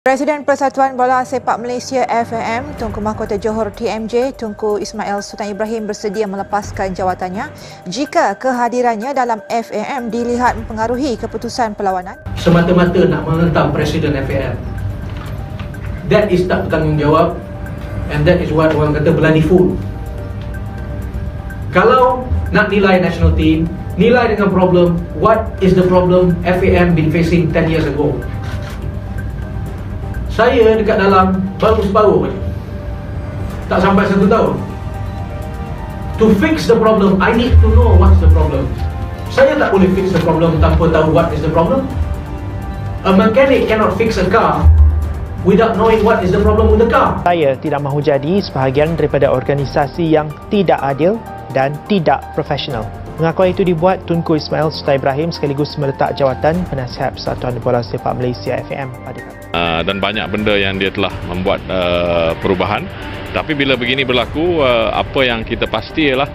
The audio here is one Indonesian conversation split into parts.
Presiden Persatuan Bola Sepak Malaysia FAM, Tunku Mahkota Johor TMJ, Tunku Ismail Sultan Ibrahim bersedia melepaskan jawatannya jika kehadirannya dalam FAM dilihat mempengaruhi keputusan perlawanan. Semata-mata nak menentang Presiden FAM. That is tak bertanggungjawab, and that is what orang kata bloody fool. Kalau nak nilai national team, nilai dengan problem, what is the problem FAM been facing 10 years ago? Saya dekat dalam baru separuh je. Tak sampai 1 tahun. To fix the problem, I need to know what's the problem. Saya tak boleh fix the problem tanpa tahu what is the problem. A mechanic cannot fix a car without knowing what is the problem with the car. Saya tidak mahu jadi sebahagian daripada organisasi yang tidak adil dan tidak profesional. Pengakuan itu dibuat Tunku Ismail Sultan Ibrahim sekaligus meletak jawatan Penasihat Persatuan Bola Sepak Malaysia FAM pada kami. Dan banyak benda yang dia telah membuat perubahan. Tapi bila begini berlaku, apa yang kita pasti ialah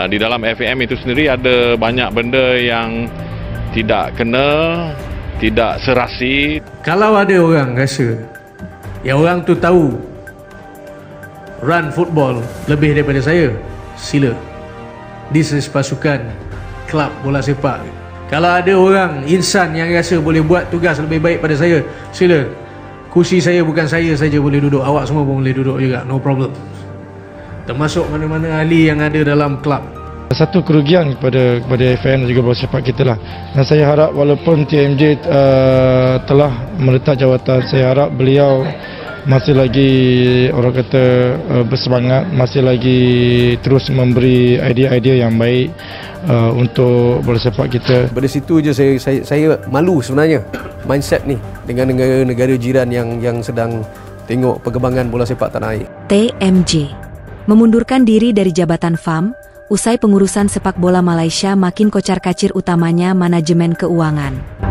di dalam FAM itu sendiri ada banyak benda yang tidak kena, tidak serasi. Kalau ada orang rasa yang orang tu tahu run football lebih daripada saya, sila. This is pasukan kelab bola sepak. Kalau ada orang insan yang rasa boleh buat tugas lebih baik pada saya, sila. Kursi saya bukan saya saja boleh duduk, awak semua pun boleh duduk juga, no problem. Termasuk mana-mana ahli yang ada dalam kelab. Satu kerugian kepada FAM dan juga bola sepak kita lah. Dan saya harap walaupun TMJ telah meletak jawatan, saya harap beliau masih lagi orang kata bersemangat, masih lagi terus memberi idea-idea yang baik untuk bola sepak kita. Pada situ je saya malu sebenarnya mindset ni dengan negara-negara jiran yang sedang tengok perkembangan bola sepak tanah air. TMJ memundurkan diri dari jabatan FAM usai pengurusan sepak bola Malaysia makin kocar-kacir, utamanya manajemen keuangan.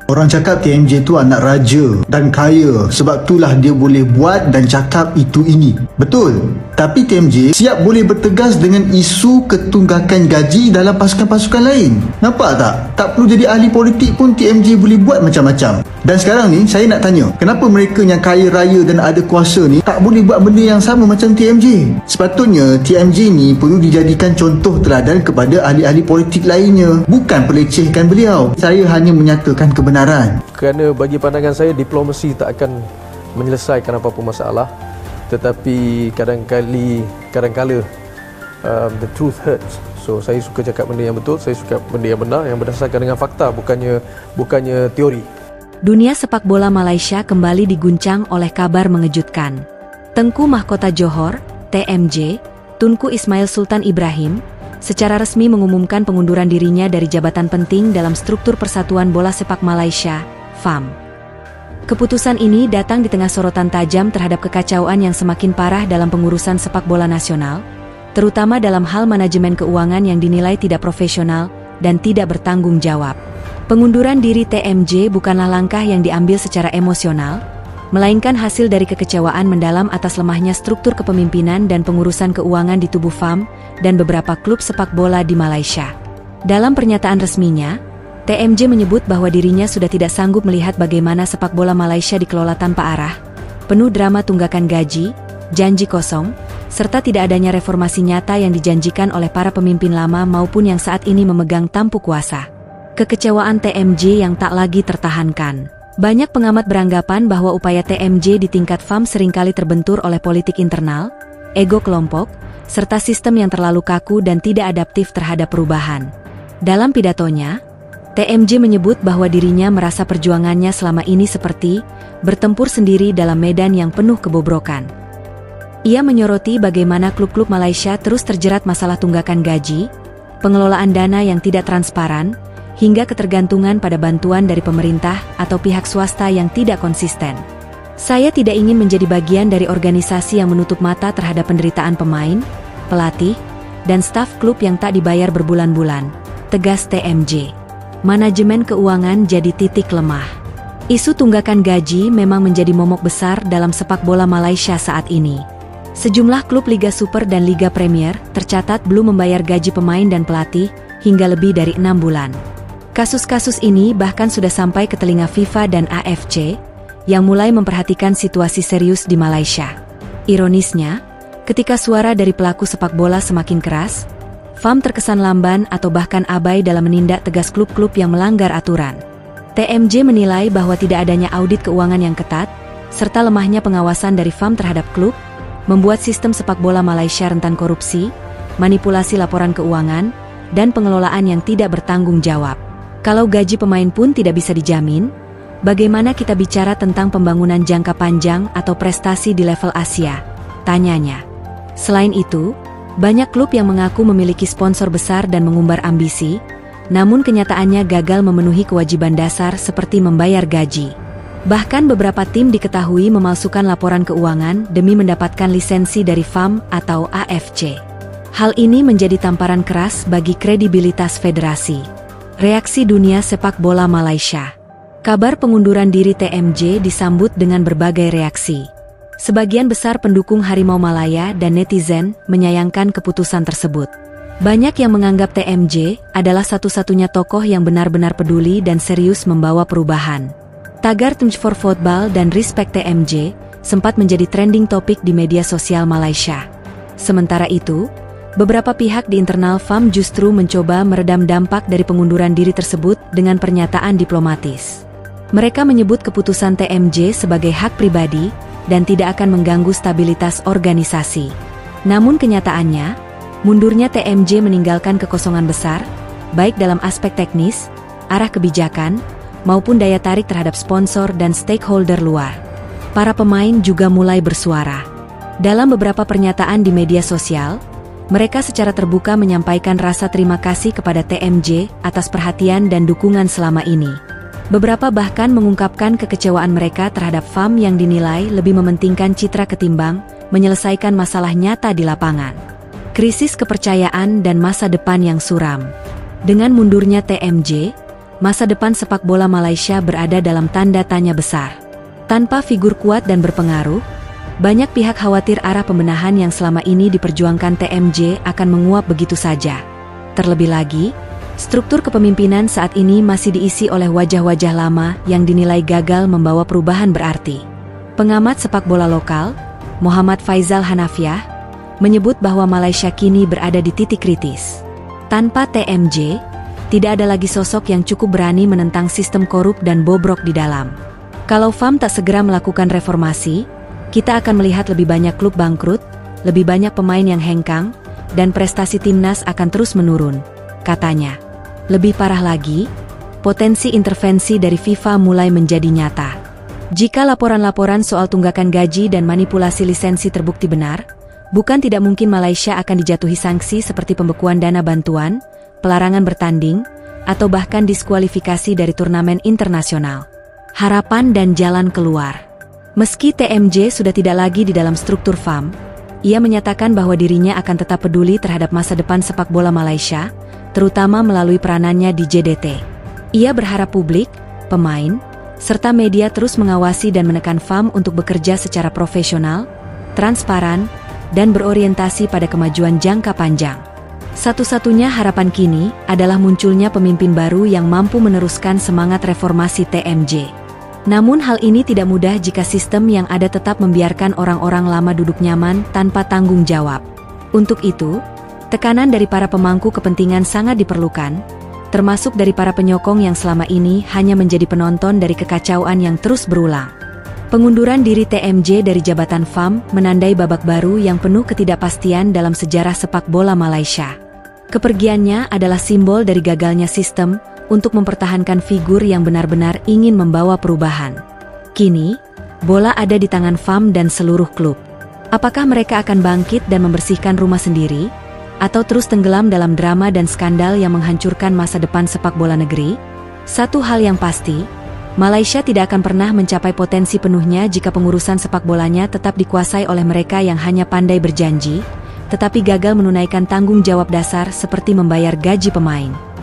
Orang cakap TMJ tu anak raja dan kaya, sebab itulah dia boleh buat dan cakap itu ini. Betul. Tapi TMJ siap boleh bertegas dengan isu ketunggakan gaji dalam pasukan-pasukan lain. Nampak tak? Tak perlu jadi ahli politik pun TMJ boleh buat macam-macam. Dan sekarang ni saya nak tanya, kenapa mereka yang kaya raya dan ada kuasa ni tak boleh buat benda yang sama macam TMJ? Sepatutnya TMJ ni perlu dijadikan contoh teladan kepada ahli-ahli politik lainnya, bukan pelecehkan beliau. Saya hanya menyatakan kebenaran. Kerana bagi pandangan saya, diplomasi tak akan menyelesaikan apa-apa masalah, tetapi kadang-kala the truth hurts. So saya suka cakap benda yang betul, saya suka benda yang benar, yang berdasarkan dengan fakta, bukannya teori. Dunia sepak bola Malaysia kembali diguncang oleh kabar mengejutkan. Tengku Mahkota Johor, TMJ, Tunku Ismail Sultan Ibrahim, secara resmi mengumumkan pengunduran dirinya dari jabatan penting dalam struktur Persatuan Bola Sepak Malaysia, FAM. Keputusan ini datang di tengah sorotan tajam terhadap kekacauan yang semakin parah dalam pengurusan sepak bola nasional, terutama dalam hal manajemen keuangan yang dinilai tidak profesional dan tidak bertanggung jawab. Pengunduran diri TMJ bukanlah langkah yang diambil secara emosional, melainkan hasil dari kekecewaan mendalam atas lemahnya struktur kepemimpinan dan pengurusan keuangan di tubuh FAM dan beberapa klub sepak bola di Malaysia. Dalam pernyataan resminya, TMJ menyebut bahwa dirinya sudah tidak sanggup melihat bagaimana sepak bola Malaysia dikelola tanpa arah, penuh drama tunggakan gaji, janji kosong, serta tidak adanya reformasi nyata yang dijanjikan oleh para pemimpin lama maupun yang saat ini memegang tampuk kuasa. Kekecewaan TMJ yang tak lagi tertahankan. Banyak pengamat beranggapan bahwa upaya TMJ di tingkat FAM seringkali terbentur oleh politik internal, ego kelompok, serta sistem yang terlalu kaku dan tidak adaptif terhadap perubahan. Dalam pidatonya, TMJ menyebut bahwa dirinya merasa perjuangannya selama ini seperti bertempur sendiri dalam medan yang penuh kebobrokan. Ia menyoroti bagaimana klub-klub Malaysia terus terjerat masalah tunggakan gaji, pengelolaan dana yang tidak transparan, hingga ketergantungan pada bantuan dari pemerintah atau pihak swasta yang tidak konsisten. Saya tidak ingin menjadi bagian dari organisasi yang menutup mata terhadap penderitaan pemain, pelatih, dan staf klub yang tak dibayar berbulan-bulan, tegas TMJ. Manajemen keuangan jadi titik lemah. Isu tunggakan gaji memang menjadi momok besar dalam sepak bola Malaysia saat ini. Sejumlah klub Liga Super dan Liga Premier tercatat belum membayar gaji pemain dan pelatih hingga lebih dari 6 bulan. Kasus-kasus ini bahkan sudah sampai ke telinga FIFA dan AFC yang mulai memperhatikan situasi serius di Malaysia. Ironisnya, ketika suara dari pelaku sepak bola semakin keras, FAM terkesan lamban atau bahkan abai dalam menindak tegas klub-klub yang melanggar aturan. TMJ menilai bahwa tidak adanya audit keuangan yang ketat, serta lemahnya pengawasan dari FAM terhadap klub, membuat sistem sepak bola Malaysia rentan korupsi, manipulasi laporan keuangan, dan pengelolaan yang tidak bertanggung jawab. Kalau gaji pemain pun tidak bisa dijamin, bagaimana kita bicara tentang pembangunan jangka panjang atau prestasi di level Asia? Tanyanya. Selain itu, banyak klub yang mengaku memiliki sponsor besar dan mengumbar ambisi, namun kenyataannya gagal memenuhi kewajiban dasar seperti membayar gaji. Bahkan beberapa tim diketahui memalsukan laporan keuangan demi mendapatkan lisensi dari FAM atau AFC. Hal ini menjadi tamparan keras bagi kredibilitas federasi. Reaksi dunia sepak bola Malaysia. Kabar pengunduran diri TMJ disambut dengan berbagai reaksi. Sebagian besar pendukung Harimau Malaya dan netizen menyayangkan keputusan tersebut. Banyak yang menganggap TMJ adalah satu-satunya tokoh yang benar-benar peduli dan serius membawa perubahan. Tagar Terms for Football dan Respect TMJ sempat menjadi trending topik di media sosial Malaysia. Sementara itu, beberapa pihak di internal FAM justru mencoba meredam dampak dari pengunduran diri tersebut dengan pernyataan diplomatis. Mereka menyebut keputusan TMJ sebagai hak pribadi dan tidak akan mengganggu stabilitas organisasi. Namun kenyataannya, mundurnya TMJ meninggalkan kekosongan besar, baik dalam aspek teknis, arah kebijakan, maupun daya tarik terhadap sponsor dan stakeholder luar. Para pemain juga mulai bersuara. Dalam beberapa pernyataan di media sosial, mereka secara terbuka menyampaikan rasa terima kasih kepada TMJ atas perhatian dan dukungan selama ini. Beberapa bahkan mengungkapkan kekecewaan mereka terhadap FAM yang dinilai lebih mementingkan citra ketimbang menyelesaikan masalah nyata di lapangan. Krisis kepercayaan dan masa depan yang suram. Dengan mundurnya TMJ, masa depan sepak bola Malaysia berada dalam tanda tanya besar. Tanpa figur kuat dan berpengaruh, banyak pihak khawatir arah pembenahan yang selama ini diperjuangkan TMJ akan menguap begitu saja. Terlebih lagi, struktur kepemimpinan saat ini masih diisi oleh wajah-wajah lama yang dinilai gagal membawa perubahan berarti. Pengamat sepak bola lokal, Muhammad Faizal Hanafiah, menyebut bahwa Malaysia kini berada di titik kritis. Tanpa TMJ, tidak ada lagi sosok yang cukup berani menentang sistem korup dan bobrok di dalam. Kalau FAM tak segera melakukan reformasi, kita akan melihat lebih banyak klub bangkrut, lebih banyak pemain yang hengkang, dan prestasi timnas akan terus menurun, katanya. Lebih parah lagi, potensi intervensi dari FIFA mulai menjadi nyata. Jika laporan-laporan soal tunggakan gaji dan manipulasi lisensi terbukti benar, bukan tidak mungkin Malaysia akan dijatuhi sanksi seperti pembekuan dana bantuan, pelarangan bertanding, atau bahkan diskualifikasi dari turnamen internasional. Harapan dan jalan keluar. Meski TMJ sudah tidak lagi di dalam struktur FAM, ia menyatakan bahwa dirinya akan tetap peduli terhadap masa depan sepak bola Malaysia, terutama melalui peranannya di JDT. Ia berharap publik, pemain, serta media terus mengawasi dan menekan FAM untuk bekerja secara profesional, transparan, dan berorientasi pada kemajuan jangka panjang. Satu-satunya harapan kini adalah munculnya pemimpin baru yang mampu meneruskan semangat reformasi TMJ. Namun hal ini tidak mudah jika sistem yang ada tetap membiarkan orang-orang lama duduk nyaman tanpa tanggung jawab. Untuk itu, tekanan dari para pemangku kepentingan sangat diperlukan, termasuk dari para penyokong yang selama ini hanya menjadi penonton dari kekacauan yang terus berulang. Pengunduran diri TMJ dari jabatan FAM menandai babak baru yang penuh ketidakpastian dalam sejarah sepak bola Malaysia. Kepergiannya adalah simbol dari gagalnya sistem untuk mempertahankan figur yang benar-benar ingin membawa perubahan. Kini, bola ada di tangan FAM dan seluruh klub. Apakah mereka akan bangkit dan membersihkan rumah sendiri, atau terus tenggelam dalam drama dan skandal yang menghancurkan masa depan sepak bola negeri? Satu hal yang pasti, Malaysia tidak akan pernah mencapai potensi penuhnya jika pengurusan sepak bolanya tetap dikuasai oleh mereka yang hanya pandai berjanji, tetapi gagal menunaikan tanggung jawab dasar seperti membayar gaji pemain.